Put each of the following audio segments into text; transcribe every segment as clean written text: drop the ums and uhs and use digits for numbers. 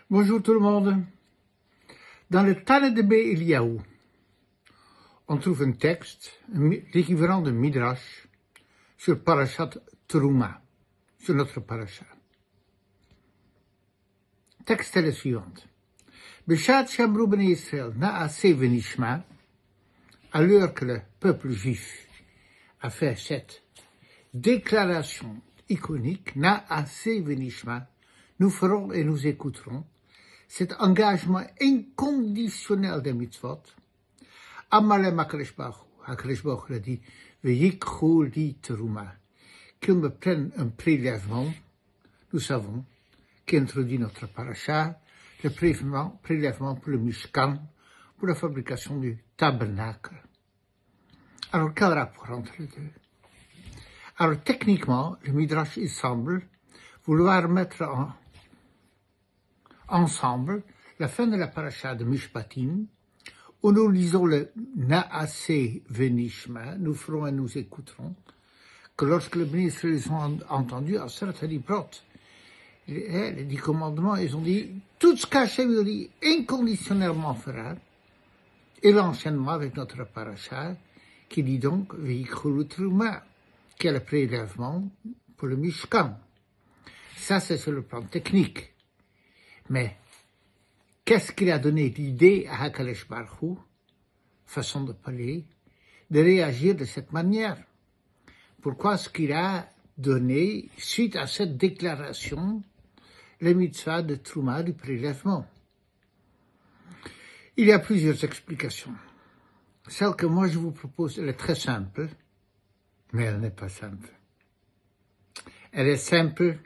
Bonjour tout le monde. Dans le Tane de Eliyahu, on trouve un texte, l'équivalent de Midrash, sur Parashat Teruma, sur notre Parashat. Le texte est le suivant. Beshat Shamru Bnei Israël Naaseh Venishma, à l'heure que le peuple juif a fait cette déclaration iconique, Naaseh Venishma, nous ferons et nous écouterons, cet engagement inconditionnel des mitzvot, Amalem HaKadosh Baruch Hu a dit, V'yikchu li teruma, qu'ils me prennent un prélèvement, nous savons, qui introduit notre paracha, le prélèvement pour le Mishkan, pour la fabrication du tabernacle. Alors, quel rapport entre les deux? Alors, techniquement, le Midrash, il semble vouloir mettre ensemble la fin de la paracha de Mishpatim, où nous lisons le Naaseh Venishma, nous ferons et nous écouterons, que lorsque les Bnei Israël ont entendu, à certains dibrot, les 10 commandements, ils ont dit, tout ce qu'Hachem dit inconditionnellement fera, et l'enchaînement avec notre paracha, qui dit donc, V'yikchu teruma, qui est le prélèvement pour le Mishkan. Ça, c'est sur le plan technique. Mais, qu'est-ce qu'il a donné l'idée à HaKadosh Baruch Hu, façon de parler, de réagir de cette manière? Pourquoi est-ce qu'il a donné, suite à cette déclaration, les mitzvahs de Trouma, du prélèvement? Il y a plusieurs explications. Celle que moi je vous propose, elle est très simple, mais elle n'est pas simple. Elle est simple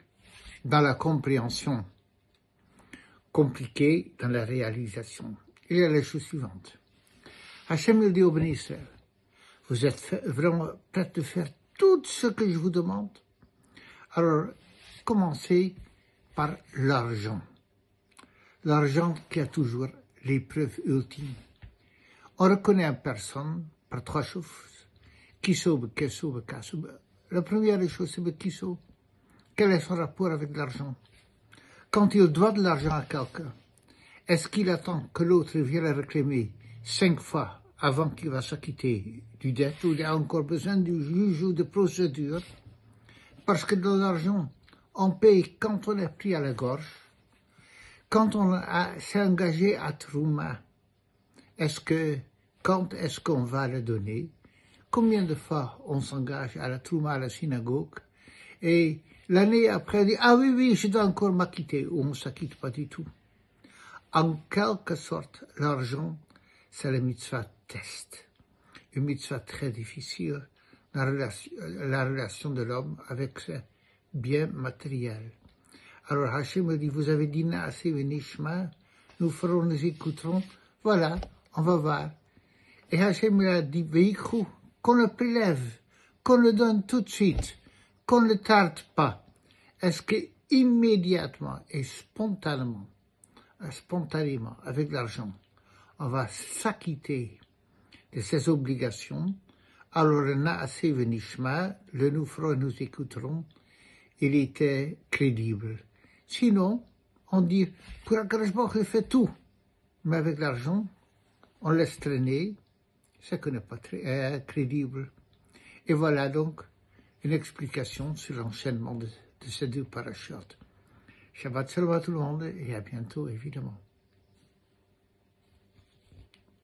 dans la compréhension, compliquée dans la réalisation. Il y a la chose suivante. Hachem il dit au Bnei Israël, vous êtes vraiment prêts de faire tout ce que je vous demande? Alors, commencez par l'argent. L'argent qui a toujours l'épreuve ultime. On reconnaît une personne par trois choses. Kiso, keso, kaso. La première chose, c'est le kiso. Quel est son rapport avec l'argent? Quand il doit de l'argent à quelqu'un, est-ce qu'il attend que l'autre vienne le réclamer 5 fois avant qu'il va s'acquitter du dette, ou il a encore besoin du juge ou de procédure? Parce que dans l'argent, on paye quand on est pris à la gorge, quand on s'est engagé à Trouma. Quand est-ce qu'on va le donner? Combien de fois on s'engage à la Trouma à la synagogue, et l'année après, on dit, ah oui, je dois encore m'acquitter, ou on ne s'acquitte pas du tout. En quelque sorte, l'argent, c'est le mitzvah test. Une mitzvah très difficile, la relation de l'homme avec ses biens matériels. Alors Hachem me dit, vous avez dit Naaseh Venishma, nous ferons, nous écouterons, voilà, on va voir. Et Hachem me a dit, V'yikchu, qu'on le prélève, qu'on le donne tout de suite, qu'on ne le tarde pas. Est-ce que immédiatement et spontanément, avec l'argent, on va s'acquitter de ses obligations? Alors le Naaseh Venishma, le nous ferons et nous écouterons, il était crédible. Sinon, on dit, pour HaKadosh Baruch Hu, il fait tout. Mais avec l'argent, on laisse traîner, ce qui n'est pas très crédible. Et voilà donc une explication sur l'enchaînement de ces deux parachutes. Shabbat shalom à tout le monde et à bientôt, évidemment.